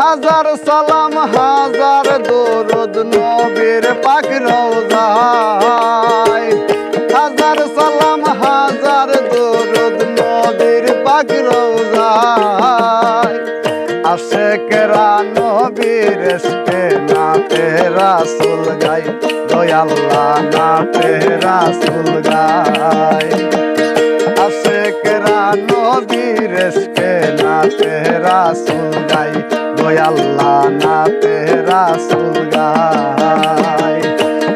হাজার সালাম হাজার দরুদ নবীর পাক রওজায়। হাজার সালাম হাজার দরুদ নবীর পাক রওজায়। আশেকেরা নবীর ইশকে নাতে রাসূল গায়, দয়াল্লাহ নাতে রাসূল গায়। আশেকেরা নবীর ইশকে নাতে রাসূল গায়, দয়াল্লাহ নাতে রাসূল গায়।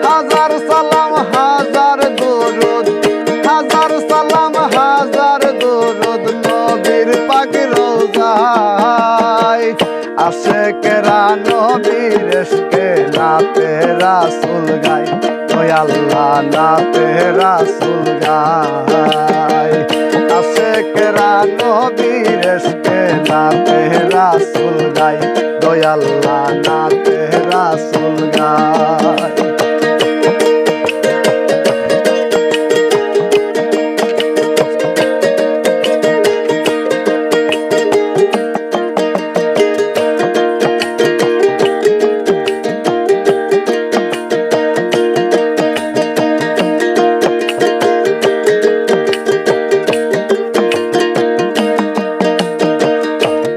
হাজার সালাম হাজার দরুদ, হাজার সালাম হাজার দরুদ নবীর পাক রওজায়। আশেকেরা নবীর ইশকে নাতে রাসূল গায়, দয়াল্লাহ নাতে রাসূল গায়। আশেকেরা নবীর ইশকে নাতে রাসূল গায়, দয়াল্লাহ নাতে রাসূল গায়।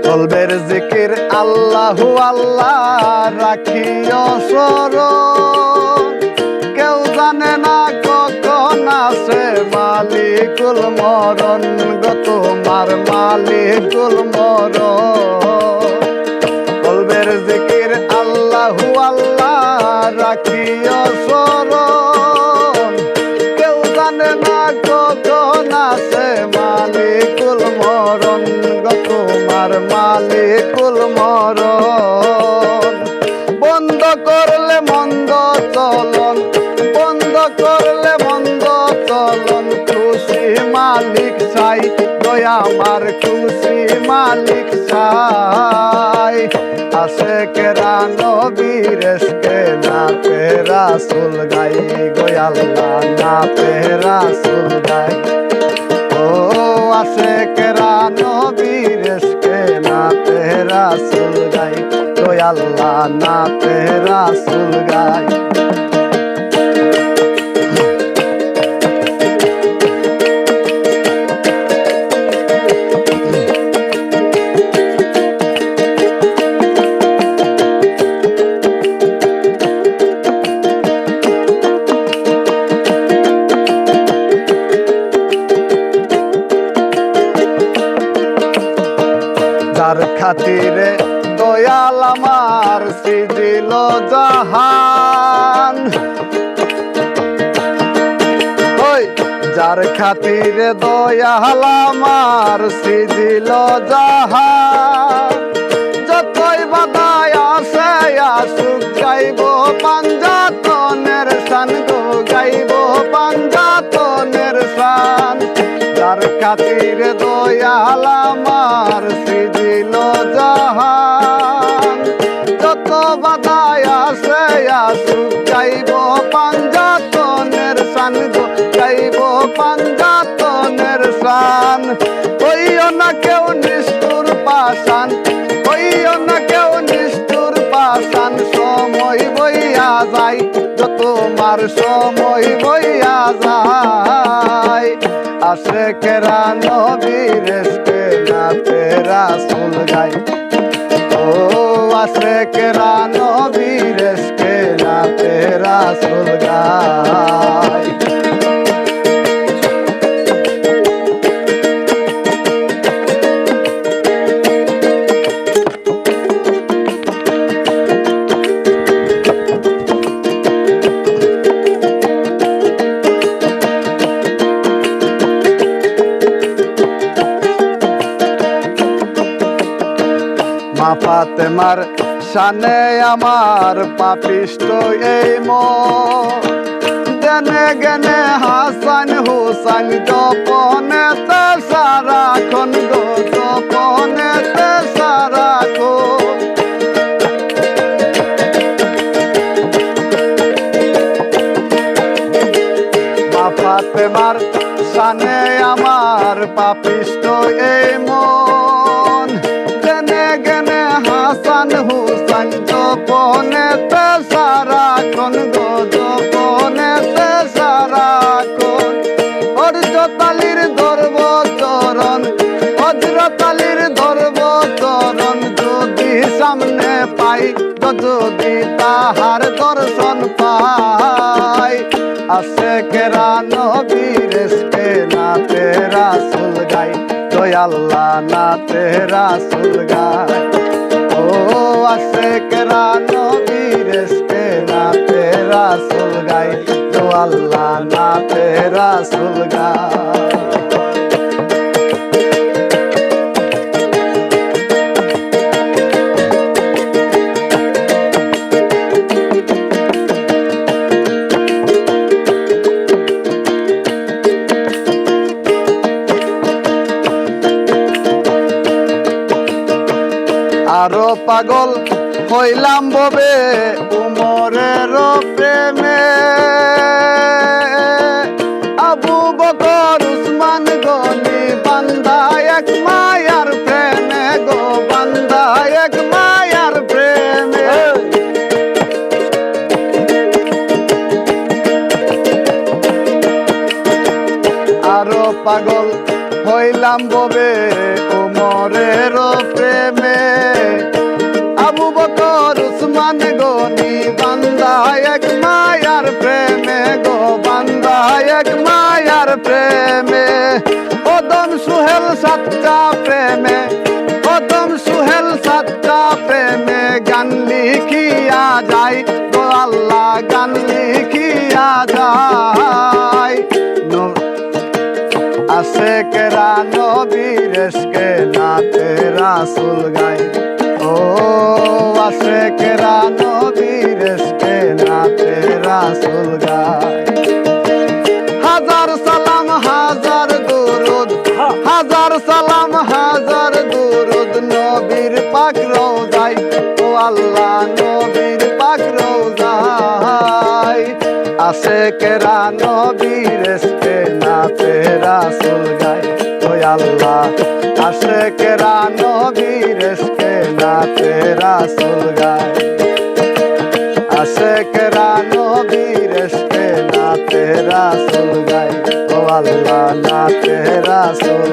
কলবের জিকির আল্লাহু আল্লাহ রাখিও স্মরণ। কেউ জানে না কখন আসে মালিকুল মরণ গো তোমার মালিকুল মরণ। কলবের জিকির আল্লাহু আল্লাহ রাখিও স্মরণ। কেউ জানে না কখন আসে মালিকুল মরণ গো তোমার মালিকুল মরণ। বন্ধ করলে মন্দ চলন, বন্ধ করলে মন্দ চলন, খুশি মালিক চাই দয়া আমার খুশি মালিক চাই। আশেকেরা নবীর ইশকে নাতে রাসূল গায়, দয়াল্লাহ নাতে রাসূল গায়। ও আশেকেরা নবীর ইশকে নাতে রাসূল গায়, দয়াল্লাহ নাতে রাসূল গায়। যার খাতিরে দয়াল আমার সৃজিল জাহান, ওই যার খাতিরে দয়াল আমার সৃজিল জাহান। যতই বাধায় আসে আসুক গাইব পাঞ্জাতনের শান গো, গাইব পাঞ্জাতনের শান। যার খাতিরে দয়াল আমার সৃজিল জাহান। যত বাধায় আসে আসুক গাইব পাঞ্জাতনের শান গো, গাইব পাঞ্জাতনের শান। হইও না কেউ নিষ্ঠুর পাষাণ, হইও না কেউ নিষ্ঠুর পাষাণ। সময় বইয়া যায় তোমার সময় বইয়া যায়। আশেকেরা নবীর ইশকে নাতে রাসূল গায়, ও আশেকেরা নবীর ইশকে নাতে রাসূল গায়। মা ফাতেমার শানে আমার পাপিষ্ট এই মন। দেনে গেনে হাসান হুসাইন জপনেতে সারাক্ষণ গো, জপনেতে সারাক্ষণ। মা ফাতেমার শানে আমার পাপিষ্ট এই মন। গেনে গেনে হাসান হুসাইন গোপনেতে সারাক্ষণ গো গোপনেতে সারাক্ষণ হযরত আলীর ধরব চরণ হযরত আলীর ধরব চরণ যদি সামনে পাই যদি তাহার দর্শন পাই আশিকেরা নবীর ইশকে নাতে রাসূল গায় দয়াল্লাহ নাতে রাসূল গায় ও আশিকেরা নবীর ইশকে নাতে রাসূল গায় দয়াল্লাহ নাতে রাসূল গায় আরো পাগল হইলাম ববে উমরের প্রেমে আবু বকর উসমান গনি বান্দা এক মায়ার প্রেমে গো বান্দা এক মায়ার প্রেমে আরো পাগল হইলাম ববে উমরের প্রেমে আবু বকর উসমান গনি বান্দা এক মায়ার প্রেমে গো বান্দা এক মায়ার প্রেমে ওদম সুহেল সাচ্চা প্রেমে ওদম সুহেল সাচ্চা প্রেমে গান লিখিয়া যায় গো আল্লাহ গান লিখিয়া যায় আশিকেরা নবীর ইশকে নাতে রাসূল গায় ও আশিকেরা নবীর ইশকে নাতে রাসূল গায় হাজার সালাম হাজার দুরুদ হাজার সালাম হাজার দুরুদ নবীর পাক রওজায় ও আল্লাহ নবীর পাক রওজায় আশিকেরা নবীর ইশকে নাতে রাসূল গায় ও আল্লাহ আশিকেরা নবীর ইশকে নাতে রাসূল গায় আশিকেরা নবীর ইশকে নাতে রাসূল গায় ও আল্লাহ নাতে রাসূল